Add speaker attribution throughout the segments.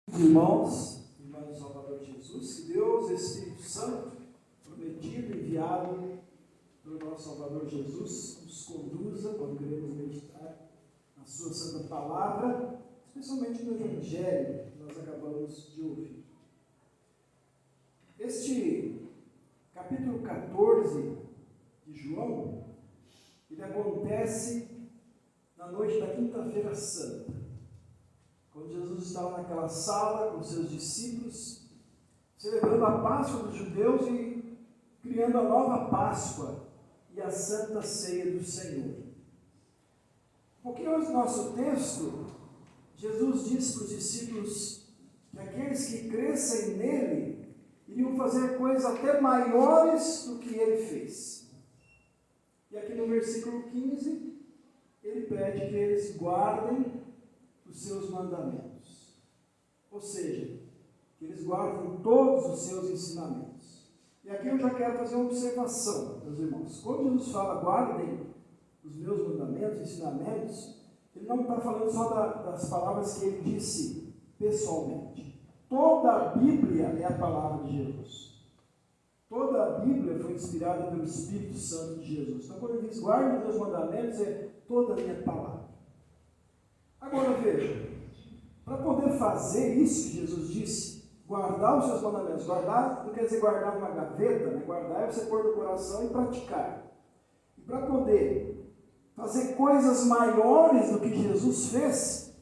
Speaker 1: Irmãos do Salvador Jesus, que Deus, Espírito Santo, prometido, enviado pelo nosso Salvador Jesus, nos conduza quando queremos meditar na sua santa palavra, especialmente no Evangelho que nós acabamos de ouvir. Este capítulo 14 de João, ele acontece na noite da Quinta-feira Santa, quando Jesus estava naquela sala com seus discípulos, celebrando a Páscoa dos judeus e criando a nova Páscoa e a Santa Ceia do Senhor. Um pouquinho antes do nosso texto, Jesus disse para os discípulos que aqueles que crescem nele iriam fazer coisas até maiores do que ele fez. E aqui no versículo 15, ele pede que eles guardem os seus mandamentos, ou seja, que eles guardem todos os seus ensinamentos. E aqui eu já quero fazer uma observação, meus irmãos. Quando Jesus fala guardem os meus mandamentos, ensinamentos, ele não está falando só das palavras que ele disse pessoalmente. Toda a Bíblia é a palavra de Jesus. Toda a Bíblia foi inspirada pelo Espírito Santo de Jesus. Então quando ele diz guardem os meus mandamentos, é toda a minha palavra. Agora veja, para poder fazer isso que Jesus disse, guardar os seus mandamentos, guardar não quer dizer guardar numa gaveta, né? Guardar é você pôr no coração e praticar. E para poder fazer coisas maiores do que Jesus fez,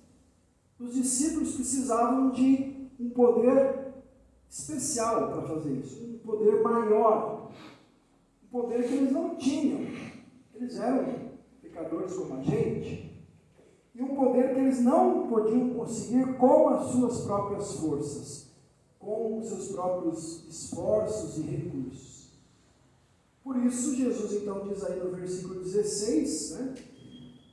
Speaker 1: os discípulos precisavam de um poder especial para fazer isso, um poder maior, um poder que eles não tinham. Eles eram pecadores como a gente, e um poder que eles não podiam conseguir com as suas próprias forças, com os seus próprios esforços e recursos. Por isso, Jesus então diz aí no versículo 16, né?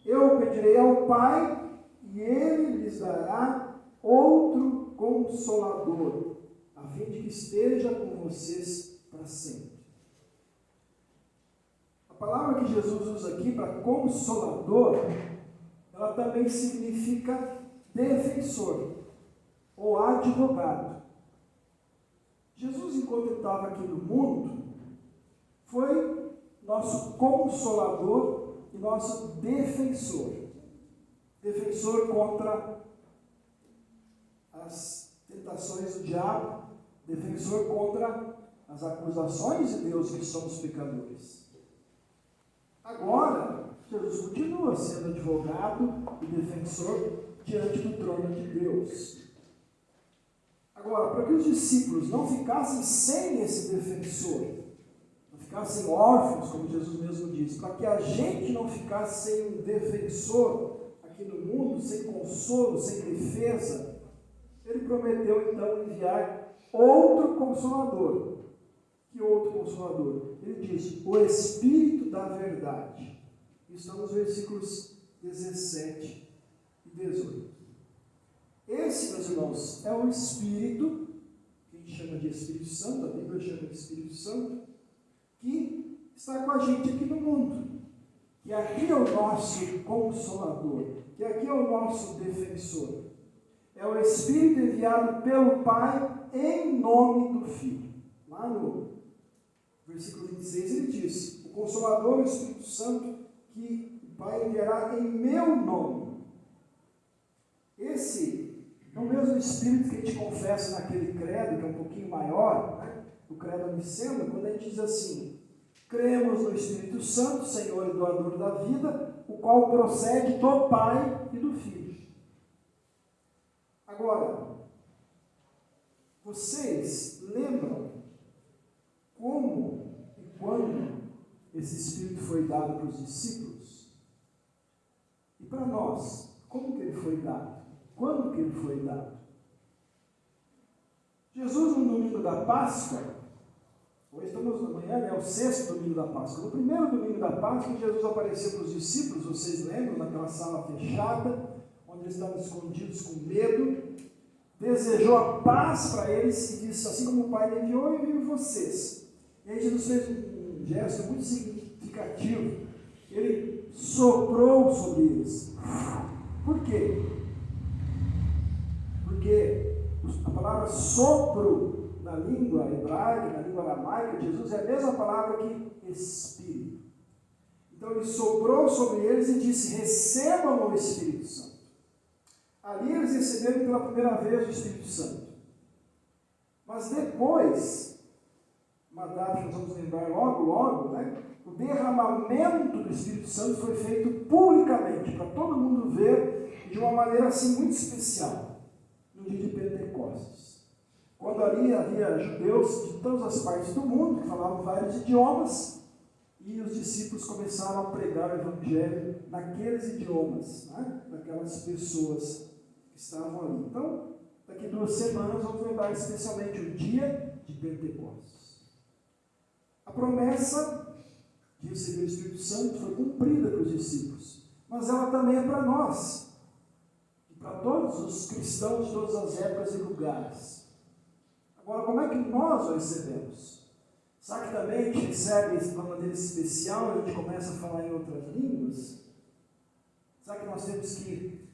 Speaker 1: Eu pedirei ao Pai, e Ele lhes dará outro Consolador, a fim de que esteja com vocês para sempre. A palavra que Jesus usa aqui para Consolador, ela também significa defensor ou advogado. Jesus, enquanto ele estava aqui no mundo, foi nosso consolador e nosso defensor. Defensor contra as tentações do diabo, defensor contra as acusações de Deus que somos pecadores. Agora, Jesus continua sendo advogado e defensor diante do trono de Deus. Agora, para que os discípulos não ficassem sem esse defensor, não ficassem órfãos, como Jesus mesmo disse, para que a gente não ficasse sem um defensor aqui no mundo, sem consolo, sem defesa, ele prometeu então enviar outro Consolador. Que outro Consolador? Ele diz, o Espírito da Verdade. Estão nos versículos 17 e 18. Esse, meus irmãos, é o Espírito, que a gente chama de Espírito Santo, a Bíblia chama de Espírito Santo, que está com a gente aqui no mundo. Que aqui é o nosso Consolador, que aqui é o nosso defensor. É o Espírito enviado pelo Pai em nome do Filho. Lá no versículo 26 ele diz, o Consolador, o Espírito Santo, que o Pai enviará em meu nome. Esse é o mesmo Espírito que a gente confessa naquele credo, que é um pouquinho maior, né? O credo niceno, quando a gente diz assim, cremos no Espírito Santo, Senhor e doador da vida, o qual procede do Pai e do Filho. Agora, vocês lembram como e quando esse Espírito foi dado para os discípulos? E para nós, como que ele foi dado? Quando que ele foi dado? Jesus, no domingo da Páscoa, hoje estamos na manhã, é o sexto domingo da Páscoa. No primeiro domingo da Páscoa, Jesus apareceu para os discípulos, vocês lembram, naquela sala fechada, onde eles estavam escondidos com medo, desejou a paz para eles e disse, assim como o Pai me enviou, eu envio vocês. E aí Jesus fez um gesto muito significativo. Ele soprou sobre eles. Por quê? Porque o A palavra sopro na língua hebraica, na língua aramaica de Jesus, é a mesma palavra que Espírito. Então ele soprou sobre eles e disse: recebam o Espírito Santo. Ali eles receberam pela primeira vez o Espírito Santo. Mas depois, uma data que nós vamos lembrar logo, né? O derramamento do Espírito Santo foi feito publicamente, para todo mundo ver, de uma maneira assim muito especial, no dia de Pentecostes. Quando ali havia judeus de todas as partes do mundo, que falavam vários idiomas, e os discípulos começaram a pregar o Evangelho naqueles idiomas, né? Daquelas pessoas que estavam ali. Então, daqui 2 semanas, vamos lembrar especialmente o dia de Pentecostes. A promessa de receber o Espírito Santo foi cumprida para os discípulos, mas ela também é para nós, e para todos os cristãos de todas as épocas e lugares. Agora, como é que nós o recebemos? Será que também a gente recebe de uma maneira especial e a gente começa a falar em outras línguas? Será que nós temos que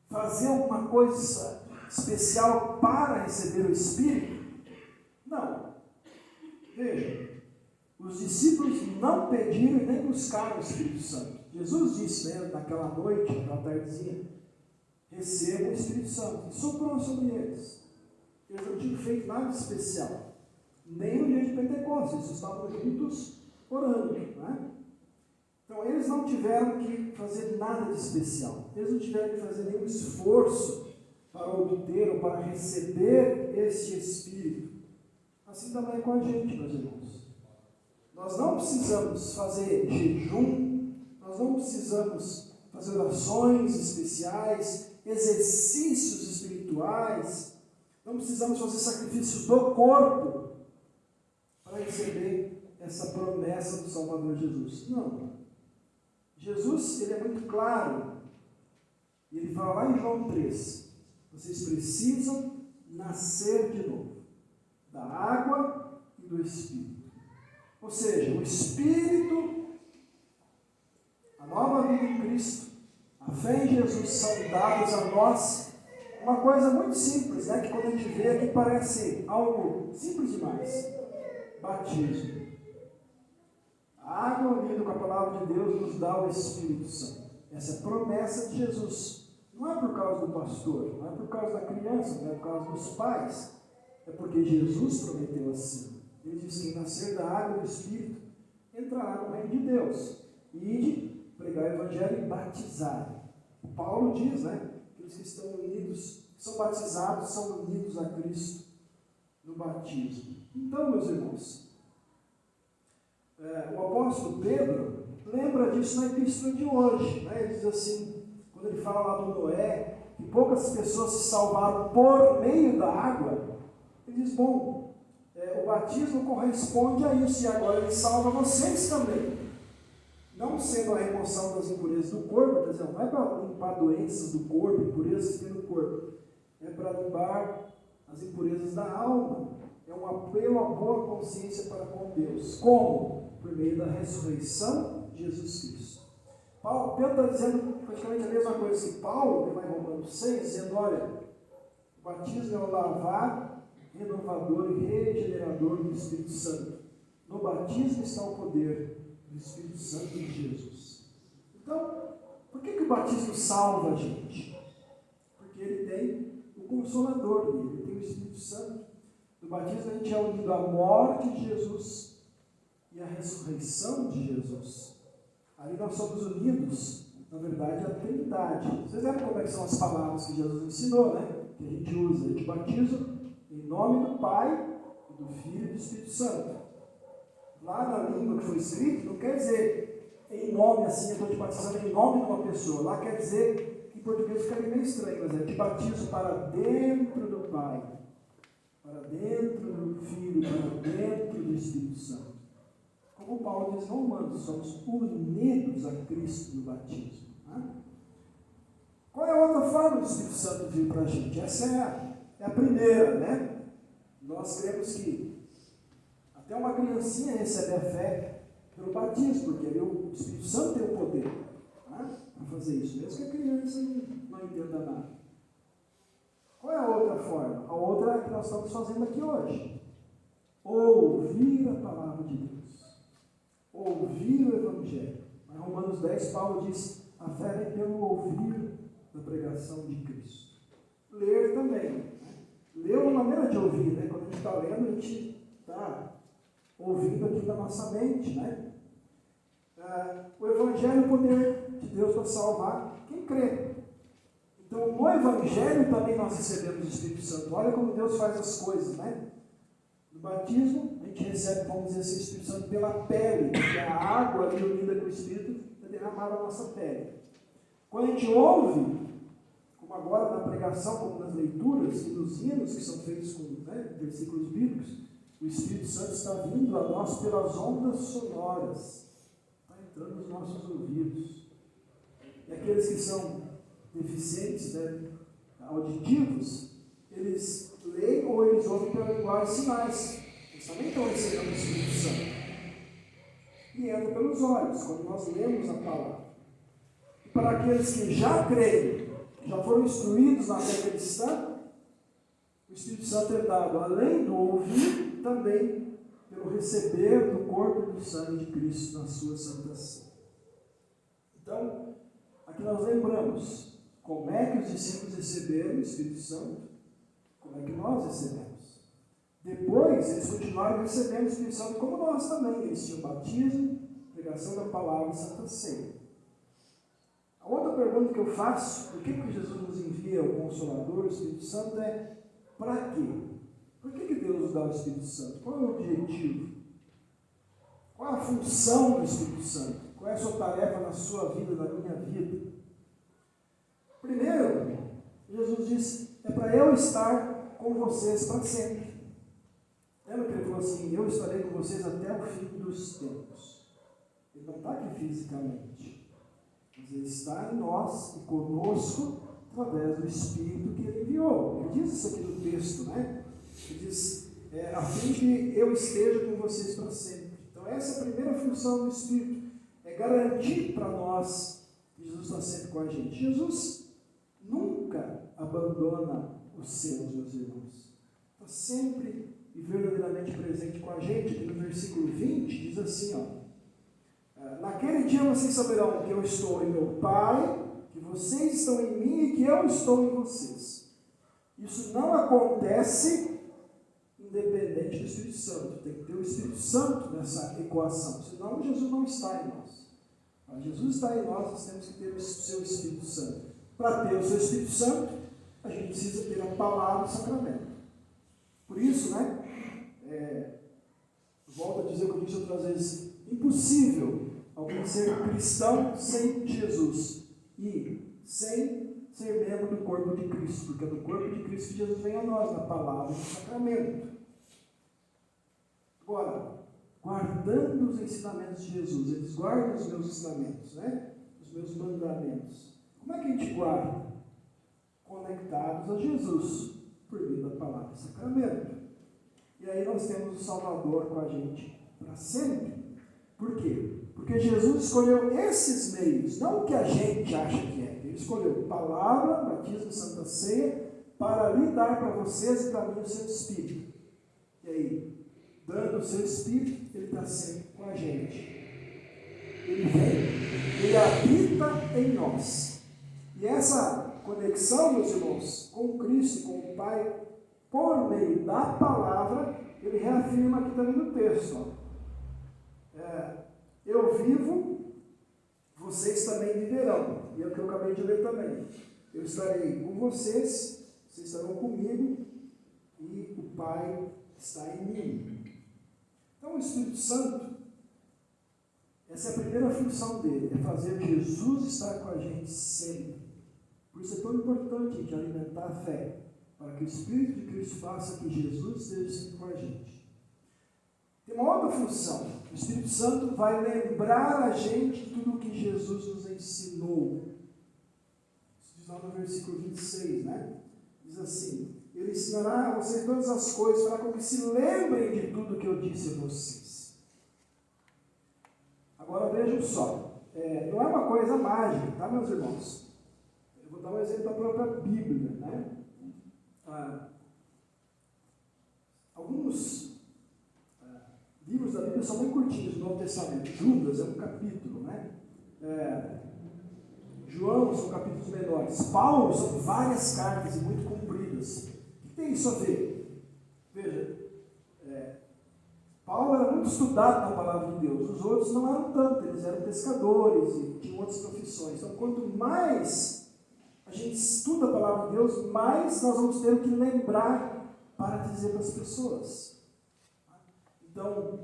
Speaker 1: fazer alguma coisa especial para receber o Espírito? Não. Veja, os discípulos não pediram e nem buscaram o Espírito Santo. Jesus disse, né, naquela noite, naquela tardezinha: recebam o Espírito Santo. E soprou sobre eles. Eles não tinham feito nada de especial. Nem no dia de Pentecostes. Eles estavam juntos orando. Né? Então, eles não tiveram que fazer nada de especial. Eles não tiveram que fazer nenhum esforço para obter ou para receber este Espírito. Assim também é com a gente, meus irmãos. Nós não precisamos fazer jejum, nós não precisamos fazer orações especiais, exercícios espirituais, não precisamos fazer sacrifícios do corpo para receber essa promessa do Salvador Jesus. Não. Jesus, ele é muito claro, e ele fala lá em João 3, vocês precisam nascer de novo, da água e do Espírito. Ou seja, o Espírito, a nova vida em Cristo, a fé em Jesus são dadas a nós. Uma coisa muito simples, né, que quando a gente vê aqui parece algo simples demais. Batismo. A água unida com a palavra de Deus nos dá o Espírito Santo. Essa é a promessa de Jesus. Não é por causa do pastor, não é por causa da criança, não é por causa dos pais. É porque Jesus prometeu assim. Ele diz: quem nascer da água e do Espírito entrará no reino de Deus. E pregar o Evangelho e batizar. Paulo diz, né? Que os que estão unidos, que são batizados, são unidos a Cristo no batismo. Então, meus irmãos, o apóstolo Pedro lembra disso na epístola de hoje. Né? Ele diz assim, quando ele fala lá do Noé, que poucas pessoas se salvaram por meio da água, ele diz: bom, o batismo corresponde a isso, e agora ele salva vocês também. Não sendo a remoção das impurezas do corpo, quer dizer, não é para limpar doenças do corpo, impurezas que tem no corpo, é para limpar as impurezas da alma. É um apelo à boa consciência para com Deus. Como? Por meio da ressurreição de Jesus Cristo. Pedro está dizendo praticamente a mesma coisa que Paulo, lá em Romanos 6, dizendo: olha, o batismo é o lavar renovador e regenerador do Espírito Santo. No batismo está o poder do Espírito Santo de Jesus. Então, por que o batismo salva a gente? Porque ele tem o Consolador dele, ele tem o Espírito Santo. No batismo a gente é unido à morte de Jesus e à ressurreição de Jesus. Ali nós somos unidos, na verdade, à Trindade. Vocês lembram como é que são as palavras que Jesus ensinou, né? Que a gente usa. A gente batiza em nome do Pai, do Filho e do Espírito Santo. Lá na língua que foi escrito, não quer dizer em nome assim, eu estou te batizando em nome de uma pessoa. Lá quer dizer, que em português ficaria meio estranho, mas é: te batizo para dentro do Pai, para dentro do Filho, para dentro do Espírito Santo. Como Paulo diz em Romanos, somos unidos a Cristo no batismo. Né? Qual é a outra forma do Espírito Santo vir para a gente? Essa é a primeira, né? Nós cremos que até uma criancinha recebe a fé pelo batismo, porque ali o Espírito Santo tem o poder, né, para fazer isso, mesmo que a criança não entenda nada. Qual é a outra forma? A outra nós estamos fazendo aqui hoje. Ouvir a palavra de Deus. Ouvir o Evangelho. Em Romanos 10, Paulo diz, a fé vem pelo ouvir da pregação de Cristo. Ler também. Né? Ler é uma maneira de ouvir, né? Quando a gente está lendo, a gente está ouvindo aqui na nossa mente, né? O Evangelho é o poder de Deus para salvar quem crê. Então, no Evangelho também nós recebemos o Espírito Santo. Olha como Deus faz as coisas, né? No batismo, a gente recebe, vamos dizer assim, o Espírito Santo pela pele, porque a água ali unida com o Espírito é derramada na nossa pele. Quando a gente ouve, como agora na pregação, como nas leituras e nos hinos que são feitos com versículos bíblicos, o Espírito Santo está vindo a nós pelas ondas sonoras, está entrando nos nossos ouvidos. E aqueles que são deficientes, né, auditivos, eles leem ou eles ouvem pela linguagem de sinais. Eles também estão recebendo o Espírito Santo. E entra pelos olhos, quando nós lemos a palavra. E para aqueles que já creem, já foram instruídos na fé cristã, o Espírito Santo é dado, além do ouvir, também pelo receber do corpo e do sangue de Cristo na sua santa ceia. Então, aqui nós lembramos como é que os discípulos receberam o Espírito Santo, como é que nós recebemos. Depois, eles continuaram recebendo o Espírito Santo como nós também. Eles tinham batismo, pregação da palavra e santa ceia. A outra pergunta que eu faço, por que Jesus nos envia o Consolador, o Espírito Santo, é para quê? Por que Deus nos dá o Espírito Santo? Qual é o objetivo? Qual é a função do Espírito Santo? Qual é a sua tarefa na sua vida, na minha vida? Primeiro, Jesus disse, é para eu estar com vocês para sempre. Lembra que ele falou assim, eu estarei com vocês até o fim dos tempos. Ele não está aqui fisicamente, mas ele está em nós e conosco através do Espírito que ele enviou. Ele diz isso aqui no texto, né? Ele diz, a fim que eu esteja com vocês para sempre. Então essa é a primeira função do Espírito, é garantir para nós que Jesus está sempre com a gente. Jesus nunca abandona os seus, meus irmãos. Está sempre e verdadeiramente presente com a gente. Aqui no versículo 20 diz assim, naquele dia vocês saberão que eu estou em meu Pai, que vocês estão em mim e que eu estou em vocês. Isso não acontece independente do Espírito Santo. Tem que ter o Espírito Santo nessa equação, senão Jesus não está em nós. Para Jesus está em nós, nós temos que ter o seu Espírito Santo. Para ter o seu Espírito Santo, a gente precisa ter a palavra e o sacramento. Por isso, volto a dizer o que eu disse outras vezes, impossível alguém ser cristão sem Jesus e sem ser membro do corpo de Cristo, porque é do corpo de Cristo que Jesus vem a nós, na palavra e no sacramento. Agora, guardando os ensinamentos de Jesus, eles guardam os meus ensinamentos, os meus mandamentos. Como é que a gente guarda? Conectados a Jesus, por meio da palavra e sacramento. E aí nós temos o Salvador com a gente para sempre. Por quê? Porque Jesus escolheu esses meios, não o que a gente acha que é. Ele escolheu palavra, batismo e santa ceia, para lhe dar para vocês e para mim o seu Espírito. E aí, dando o seu Espírito, ele está sempre com a gente. Ele vem, ele habita em nós. E essa conexão, meus irmãos, com Cristo e com o Pai, por meio da palavra, ele reafirma aqui também no texto. Eu vivo, vocês também viverão. E é o que eu acabei de ler também. Eu estarei com vocês, vocês estarão comigo, e o Pai está em mim. Então o Espírito Santo, essa é a primeira função dele, é fazer Jesus estar com a gente sempre. Por isso é tão importante a gente alimentar a fé, para que o Espírito de Cristo faça que Jesus esteja sempre com a gente. Tem uma outra função. O Espírito Santo vai lembrar a gente tudo o que Jesus nos ensinou. Isso diz lá no versículo 26, Diz assim, ele ensinará a vocês todas as coisas, para que se lembrem de tudo que eu disse a vocês. Agora vejam só, não é uma coisa mágica, tá, meus irmãos? Eu vou dar um exemplo da própria Bíblia, Bíblia são bem curtinhos, no Novo Testamento. Judas é um capítulo, né? João são capítulos menores. Paulo são várias cartas e muito compridas. O que tem isso a ver? Veja, Paulo era muito estudado na palavra de Deus. Os outros não eram tanto, eles eram pescadores e tinham outras profissões. Então, quanto mais a gente estuda a palavra de Deus, mais nós vamos ter que lembrar para dizer para as pessoas. Então,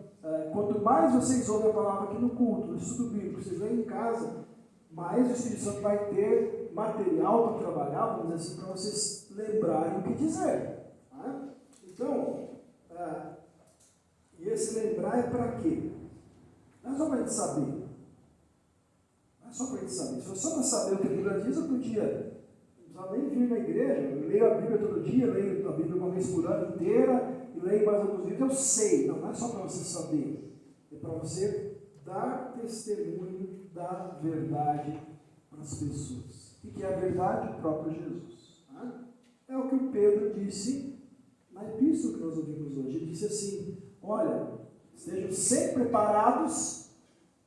Speaker 1: quanto mais vocês ouvem a palavra aqui no culto, no estudo bíblico, vocês leem em casa, mais o Espírito Santo vai ter material para trabalhar, vamos dizer assim, para vocês lembrarem o que dizer. Tá? Então, e esse lembrar é para quê? Não é só para a gente saber. Não é só para a gente saber. Se fosse só para saber o que a Bíblia diz, eu podia. Não precisava nem vir na igreja. Eu leio a Bíblia todo dia, leio a Bíblia uma vez por ano inteira, e leio mais alguns livros, eu sei. Não é só para você saber. É para você dar testemunho da verdade para as pessoas. O que é a verdade? O próprio Jesus. Tá? É o que o Pedro disse na epístola que nós ouvimos hoje. Ele disse assim: olha, estejam sempre preparados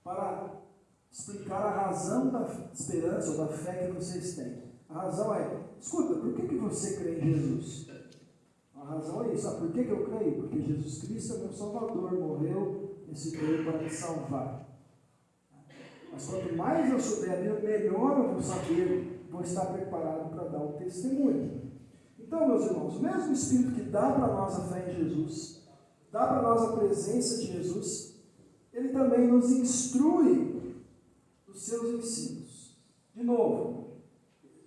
Speaker 1: para explicar a razão da esperança ou da fé que vocês têm. A razão é, escuta, por que você crê em Jesus? A razão é isso. Por que eu creio? Porque Jesus Cristo é meu Salvador, morreu nesse meio para me salvar. Mas quanto mais eu souber, melhor eu vou saber, vou estar preparado para dar o testemunho. Então, meus irmãos, o mesmo Espírito que dá para nós a fé em Jesus, dá para nós a presença de Jesus, ele também nos instrui dos seus ensinos. De novo,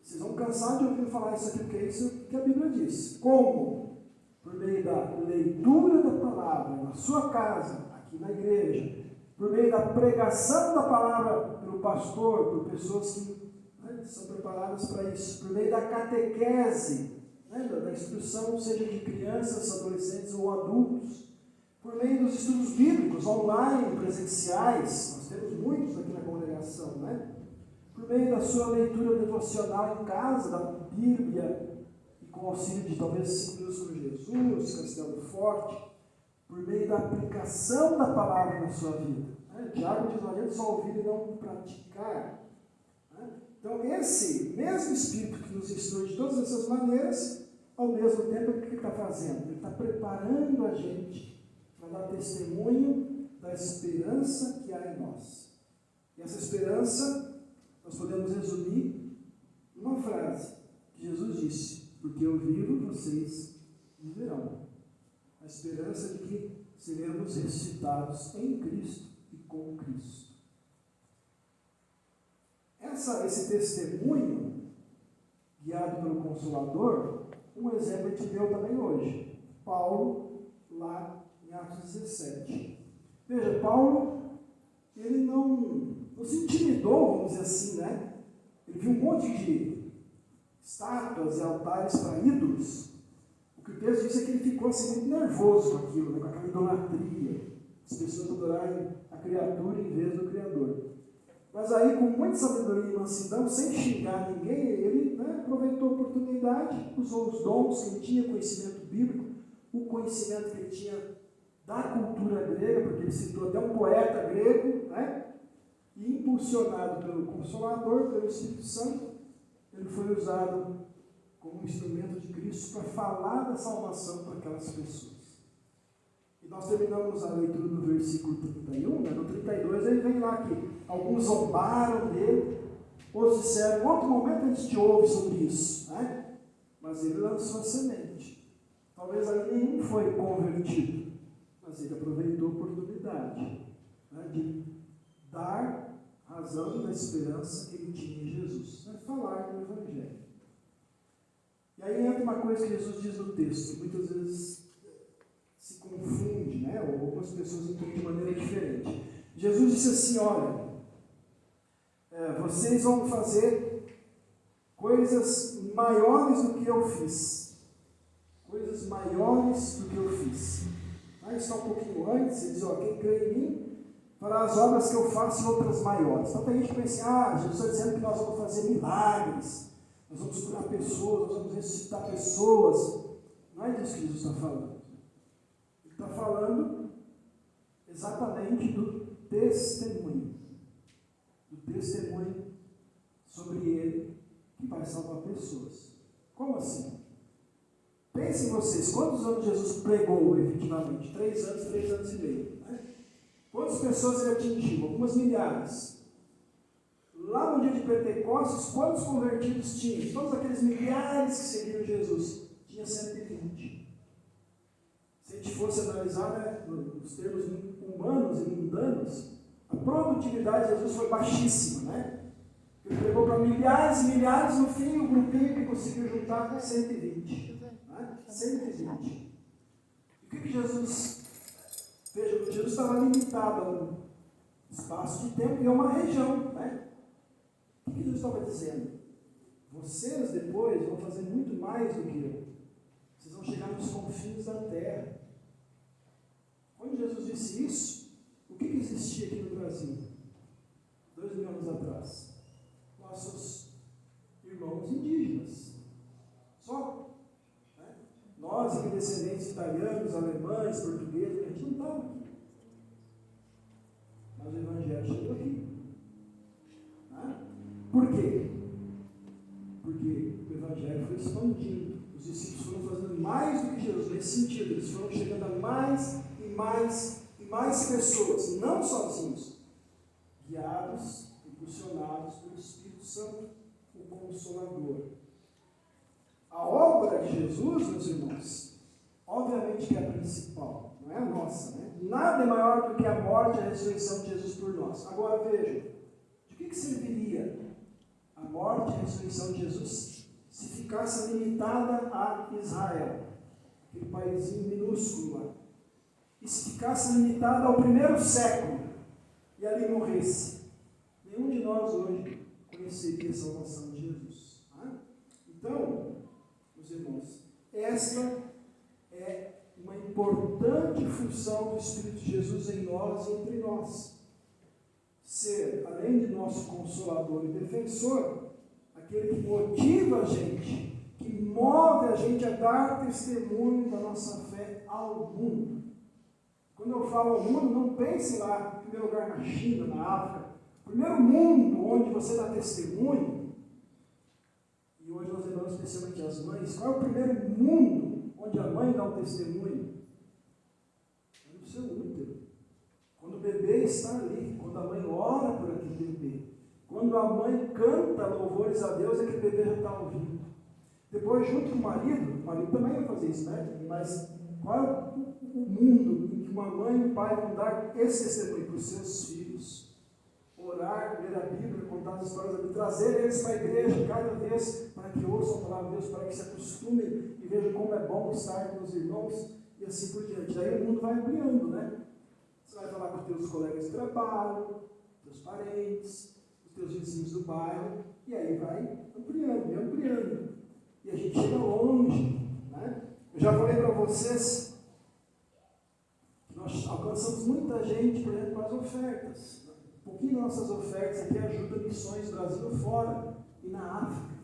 Speaker 1: vocês vão cansar de ouvir falar isso aqui, porque é isso que a Bíblia diz. Como? Por meio da leitura da palavra na sua casa, aqui na igreja, por meio da pregação da palavra pelo pastor, por pessoas que são preparadas para isso, por meio da catequese, da instrução, seja de crianças, adolescentes ou adultos, por meio dos estudos bíblicos online, presenciais, nós temos muitos aqui na congregação, por meio da sua leitura devocional em casa, da Bíblia, e com auxílio de talvez 5 minutos sobre Jesus, Castelo Forte, por meio da aplicação da palavra na sua vida. Tiago diz: não adianta só ouvir e não praticar. Então, esse mesmo Espírito que nos instrui de todas essas maneiras, ao mesmo tempo, o que ele está fazendo? Ele está preparando a gente para dar testemunho da esperança que há em nós. E essa esperança, nós podemos resumir numa frase que Jesus disse: porque eu vivo, vocês viverão. A esperança de que seremos ressuscitados em Cristo e com Cristo. Esse testemunho, guiado pelo Consolador, um exemplo a gente deu também hoje. Paulo, lá em Atos 17. Veja, Paulo, ele não se intimidou, vamos dizer assim, Ele viu um monte de estátuas e altares para ídolos. O que o texto diz é que ele ficou assim, muito nervoso com aquilo, com aquela idolatria. As pessoas adorarem a criatura em vez do Criador. Mas aí, com muita sabedoria e mansidão, sem xingar ninguém, ele aproveitou a oportunidade, usou os dons que ele tinha, conhecimento bíblico, o conhecimento que ele tinha da cultura grega, porque ele citou até um poeta grego, e impulsionado pelo Consolador, pelo Espírito Santo, ele foi usado como um instrumento de Cristo para falar da salvação para aquelas pessoas. E nós terminamos a leitura do versículo 31, no 32 ele vem lá que alguns zombaram dele, outros disseram: em outro momento a gente ouve sobre isso, mas ele lançou a semente. Talvez ali nenhum foi convertido, mas ele aproveitou a oportunidade de dar razão da esperança que ele tinha em Jesus, falar do Evangelho. E aí entra uma coisa que Jesus diz no texto, que muitas vezes se confunde, ou algumas pessoas entendem de maneira diferente. Jesus disse assim: olha, vocês vão fazer coisas maiores do que eu fiz. Coisas maiores do que eu fiz. Aí está um pouquinho antes, ele diz: quem crê em mim fará as obras que eu faço e outras maiores. Então tem gente que pensa: Jesus está dizendo que nós vamos fazer milagres, nós vamos curar pessoas, nós vamos ressuscitar pessoas. Não é disso que Jesus está falando. Ele está falando exatamente do testemunho. Do testemunho sobre ele que vai salvar pessoas. Como assim? Pensem vocês, quantos anos Jesus pregou efetivamente? 3 anos, 3 anos e meio. Né? Quantas pessoas ele atingiu? Algumas milhares. Lá no dia de Pentecostes, quantos convertidos tinha? Todos aqueles milhares que seguiram Jesus. Tinha 120. Se a gente fosse analisar, né, nos termos humanos e mundanos, a produtividade de Jesus foi baixíssima, né? Ele pregou para milhares e milhares, no fim o grupinho que conseguiu juntar com 120. Né? 120. E o que Jesus... Veja, Jesus estava limitado a um espaço de tempo e a uma região, né? O que Jesus estava dizendo? Vocês depois vão fazer muito mais do que eu. Vocês vão chegar nos confins da terra. Quando Jesus disse isso, o que existia aqui no Brasil? 2000 anos atrás. Nossos irmãos indígenas. Só. Né? Nós, aqui descendentes italianos, alemães, portugueses, a gente não estava aqui. Mas o Evangelho chegou aqui. Por quê? Porque o Evangelho foi expandindo. Os discípulos foram fazendo mais do que Jesus, nesse sentido. Eles foram chegando a mais e mais e mais pessoas, não sozinhos, guiados, impulsionados pelo Espírito Santo, o Consolador. A obra de Jesus, meus irmãos, obviamente que é a principal, não é a nossa, né? Nada é maior do que a morte e a ressurreição de Jesus por nós. Agora vejam, de que serviria a morte e a ressurreição de Jesus se ficasse limitada a Israel, aquele paísinho minúsculo lá, e se ficasse limitada ao primeiro século e ali morresse? Nenhum de nós hoje conheceria a salvação de Jesus. Tá? Então, meus irmãos, esta é uma importante função do Espírito de Jesus em nós e entre nós. Ser, além de nosso consolador e defensor, aquele que motiva a gente, que move a gente a dar testemunho da nossa fé ao mundo. Quando eu falo ao mundo, não pense lá, em primeiro lugar na China, na África. O primeiro mundo onde você dá testemunho, e hoje nós lembramos especialmente as mães, qual é o primeiro mundo onde a mãe dá um testemunho? É no seu útero. Quando o bebê está ali, quando a mãe ora por aquele bebê, quando a mãe canta louvores a Deus, aquele bebê já está ouvindo. Depois, junto com o marido também vai fazer isso, né? Mas qual é o mundo em que uma mãe e um pai vão dar esse testemunho para os seus filhos? Orar, ler a Bíblia, contar as histórias da Bíblia, trazer eles para a igreja cada vez, para que ouçam a palavra de Deus, para que se acostumem e vejam como é bom estar com os irmãos e assim por diante. Daí o mundo vai ampliando, né? Você vai falar com os teus colegas de trabalho, teus parentes, os teus vizinhos do bairro, e aí vai ampliando e ampliando. E a gente chega longe, né? Eu já falei para vocês que nós alcançamos muita gente, por exemplo, com as ofertas. Um pouquinho das nossas ofertas aqui ajuda missões no Brasil fora e na África.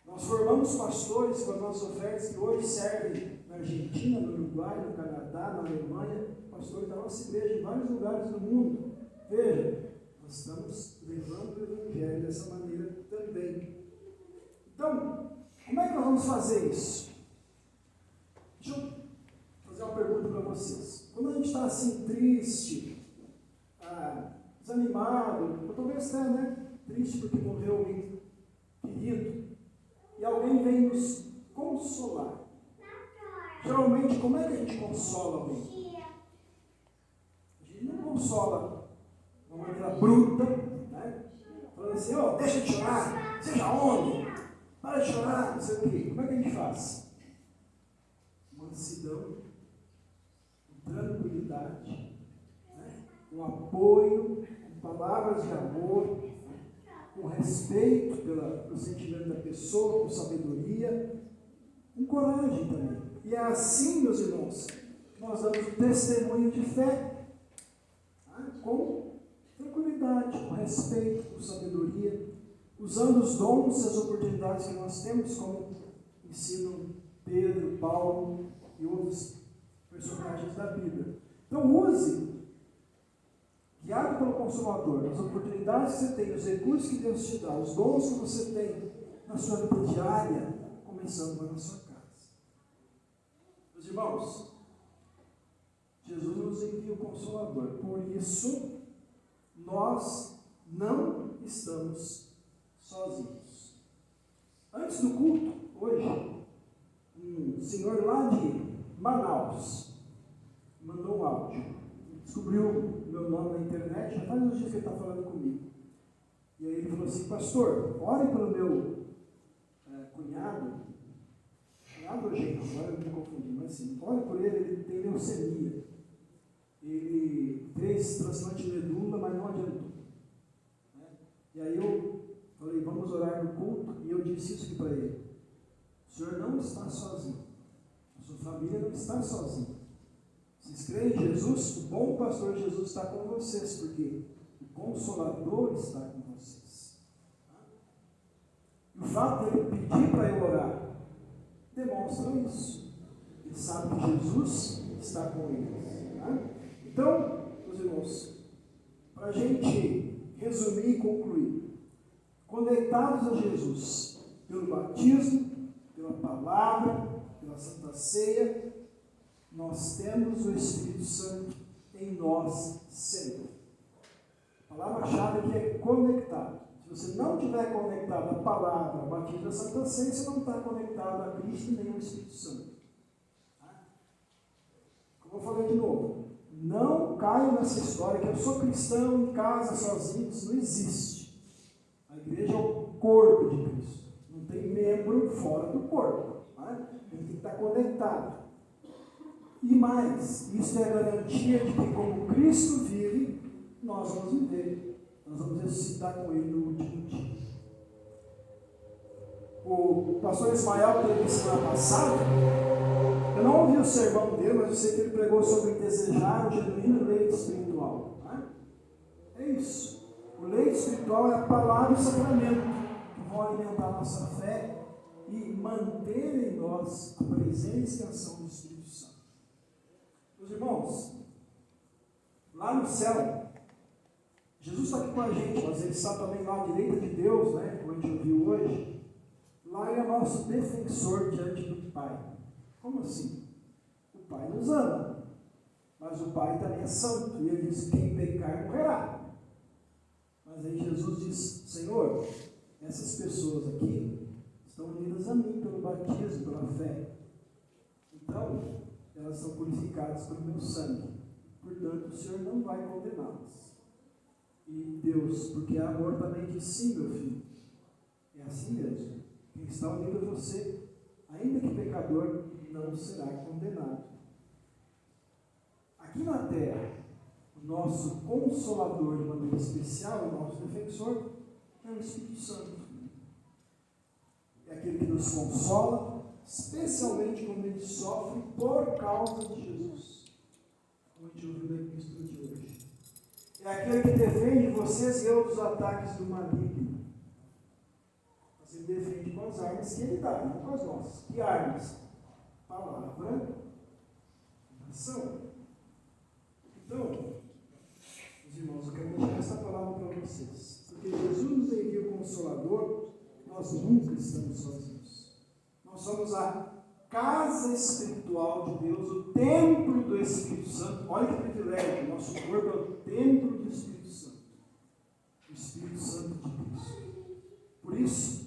Speaker 1: Nós formamos pastores com as nossas ofertas que hoje servem na Argentina, no Uruguai, no Canadá, na Alemanha, pastores da nossa igreja em vários lugares do mundo. Veja, nós estamos levando o Evangelho dessa maneira também. Então, como é que nós vamos fazer isso? Deixa eu fazer uma pergunta para vocês. Quando a gente está assim triste, desanimado, ou talvez até, né, triste porque morreu alguém querido, e alguém vem nos consolar. Geralmente, como é que a gente consola alguém? A gente não consola de uma maneira bruta, né? Falando assim, ó, deixa de chorar, seja homem, para de chorar, não sei o quê. Como é que a gente faz? Mansidão, tranquilidade, né? Com apoio, com palavras de amor, com respeito pelo sentimento da pessoa, com sabedoria, com coragem também. E é assim, meus irmãos, que nós damos o testemunho de fé, tá? Com tranquilidade, com respeito, com sabedoria, usando os dons e as oportunidades que nós temos, como ensinam Pedro, Paulo e outros personagens da Bíblia. Então use, guiado pelo Consolador, as oportunidades que você tem, os recursos que Deus te dá, os dons que você tem na sua vida diária, começando lá na sua casa. Meus irmãos, Jesus nos envia o Consolador, por isso nós não estamos sozinhos. Antes do culto, hoje, um senhor lá de Manaus mandou um áudio, descobriu meu nome na internet, já faz uns dias que ele está falando comigo. E aí ele falou assim: pastor, ore pelo meu cunhado ou genro, agora eu me confundi, mas assim, ore por ele tem leucemia. Ele fez transplante de medula, mas não adiantou. E aí eu falei, vamos orar no culto, e eu disse isso aqui para ele: o senhor não está sozinho, a sua família não está sozinha. Vocês creem em Jesus? O bom pastor Jesus está com vocês, porque o Consolador está com vocês. E o fato de ele pedir para eu orar demonstra isso. Ele sabe que Jesus está com eles. Então, meus irmãos, para a gente resumir e concluir, conectados a Jesus pelo batismo, pela palavra, pela Santa Ceia, nós temos o Espírito Santo em nós sempre. A palavra-chave aqui é conectado. Se você não estiver conectado à palavra, ao batismo da Santa Ceia, você não está conectado a Cristo nem ao Espírito Santo. Como eu falei de novo, não caia nessa história que eu sou cristão em casa sozinho. Isso não existe. A igreja é o corpo de Cristo. Não tem membro fora do corpo. Ele tem que estar conectado. E mais, isso é a garantia de que como Cristo vive, nós vamos viver. Nós vamos ressuscitar com Ele no último dia. O pastor Ismael teve semana passada, eu não ouvi o sermão dele, mas eu sei que ele pregou sobre desejar o genuíno leite espiritual. É isso. O leite espiritual é a palavra e o sacramento que vão alimentar a nossa fé e manter em nós a presença e a ação do Espírito Santo. Meus irmãos, lá no céu, Jesus está aqui com a gente, mas Ele está também lá à direita de Deus, como a gente ouviu hoje. Lá Ele é nosso defensor diante do Pai. Como assim? O Pai nos ama, mas o Pai também é santo, e Ele diz: quem pecar morrerá. Mas aí Jesus diz: Senhor, essas pessoas aqui estão unidas a mim pelo batismo, pela fé. Então, elas são purificadas pelo meu sangue. Portanto, o Senhor não vai condená-las. E Deus, porque é amor, também diz: sim, meu filho. É assim mesmo. Quem está unido a você, ainda que pecador, não será condenado. Aqui na terra, o nosso Consolador, de maneira especial, o nosso defensor, é o Espírito Santo. É aquele que nos consola, especialmente quando a gente sofre por causa de Jesus. Como a gente ouviu na epístola de hoje. É aquele que defende vocês e eu dos ataques do maligno. Mas ele defende com as armas que ele dá, não com as nossas. Que armas? Palavra e ação. Então, meus irmãos, eu quero deixar essa palavra para vocês. Porque Jesus nos envia o Consolador, nós nunca estamos sozinhos. Nós somos a casa espiritual de Deus, o templo do Espírito Santo. Olha que privilégio, nosso corpo é o templo do Espírito Santo. O Espírito Santo de Cristo. Por isso,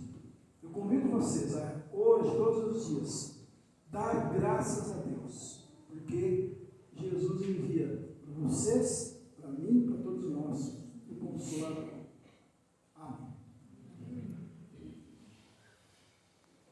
Speaker 1: eu convido vocês a, hoje, todos os dias, dar graças a Deus. Porque Jesus envia para vocês